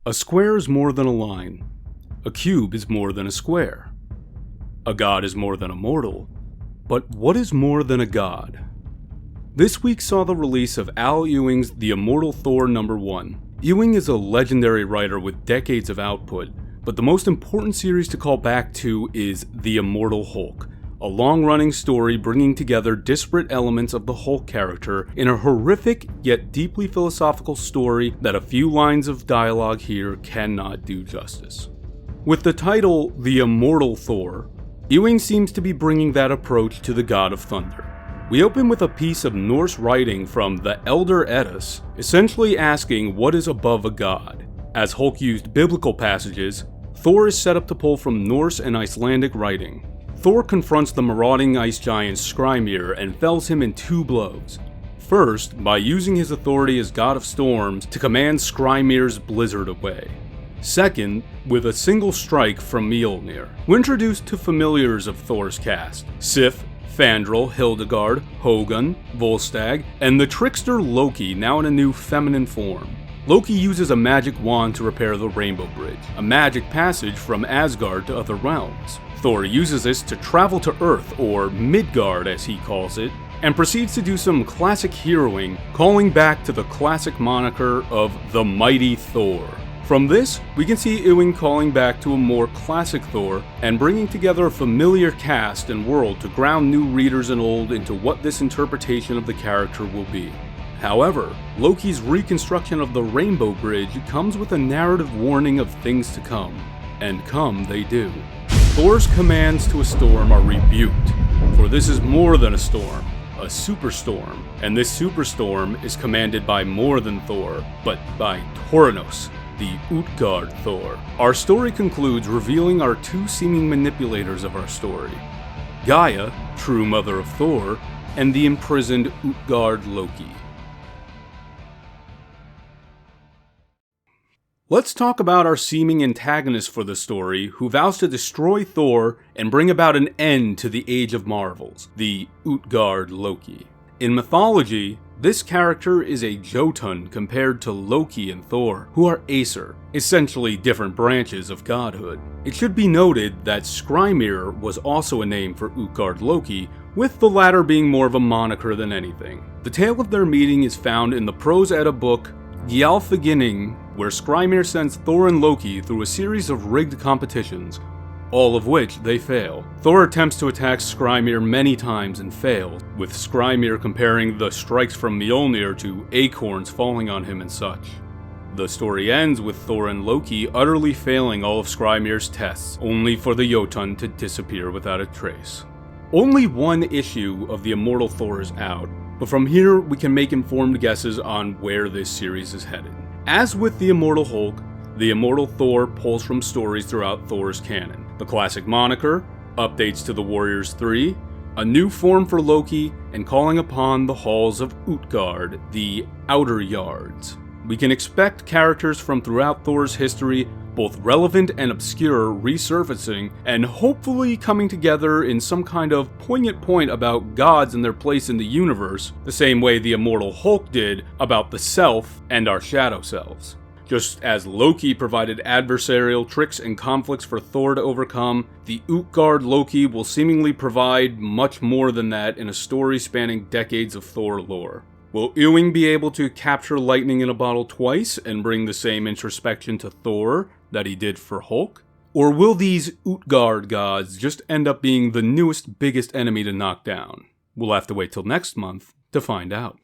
A square is more than a line. A cube is more than a square. A god is more than a mortal. But what is more than a god? This week saw the release of Al Ewing's The Immortal Thor #1. Ewing is a legendary writer with decades of output, but the most important series to call back to is The Immortal Hulk, a long-running story bringing together disparate elements of the Hulk character in a horrific yet deeply philosophical story that a few lines of dialogue here cannot do justice. With the title The Immortal Thor, Ewing seems to be bringing that approach to the God of Thunder. We open with a piece of Norse writing from the Elder Eddas, essentially asking what is above a god. As Hulk used biblical passages, Thor is set up to pull from Norse and Icelandic writing. Thor confronts the marauding ice giant Skrymir and fells him in 2 blows. First, by using his authority as god of storms to command Skrymir's blizzard away. Second, with a single strike from Mjolnir. We're introduced to familiars of Thor's cast: Sif, Fandral, Hildegard, Hogun, Volstagg, and the trickster Loki, now in a new feminine form. Loki uses a magic wand to repair the Rainbow Bridge, a magic passage from Asgard to other realms. Thor uses this to travel to Earth, or Midgard as he calls it, and proceeds to do some classic heroing, calling back to the classic moniker of the Mighty Thor. From this, we can see Ewing calling back to a more classic Thor and bringing together a familiar cast and world to ground new readers and old into what this interpretation of the character will be. However, Loki's reconstruction of the Rainbow Bridge comes with a narrative warning of things to come, and come they do. Thor's commands to a storm are rebuked, for this is more than a storm, a superstorm, and this superstorm is commanded by more than Thor, but by Tornos, the Utgard Thor. Our story concludes revealing our 2 seeming manipulators of our story: Gaia, true mother of Thor, and the imprisoned Utgard Loki. Let's talk about our seeming antagonist for the story, who vows to destroy Thor and bring about an end to the Age of Marvels, the Utgard Loki. In mythology, this character is a Jotun compared to Loki and Thor, who are Aesir, essentially different branches of godhood. It should be noted that Skrymir was also a name for Utgard Loki, with the latter being more of a moniker than anything. The tale of their meeting is found in the Prose Edda book Gjalfaginning, where Skrymir sends Thor and Loki through a series of rigged competitions, all of which they fail. Thor attempts to attack Skrymir many times and fails, with Skrymir comparing the strikes from Mjolnir to acorns falling on him and such. The story ends with Thor and Loki utterly failing all of Skrymir's tests, only for the Jotun to disappear without a trace. Only one issue of the Immortal Thor is out, but from here we can make informed guesses on where this series is headed. As with the Immortal Hulk, the Immortal Thor pulls from stories throughout Thor's canon. The classic moniker, updates to the Warriors 3, a new form for Loki, and calling upon the halls of Utgard, the Outer Yards. We can expect characters from throughout Thor's history, both relevant and obscure, resurfacing, and hopefully coming together in some kind of poignant point about gods and their place in the universe, the same way the Immortal Hulk did about the self and our shadow selves. Just as Loki provided adversarial tricks and conflicts for Thor to overcome, the Utgard Loki will seemingly provide much more than that in a story spanning decades of Thor lore. Will Ewing be able to capture lightning in a bottle twice and bring the same introspection to Thor that he did for Hulk? Or will these Utgard gods just end up being the newest, biggest enemy to knock down? We'll have to wait till next month to find out.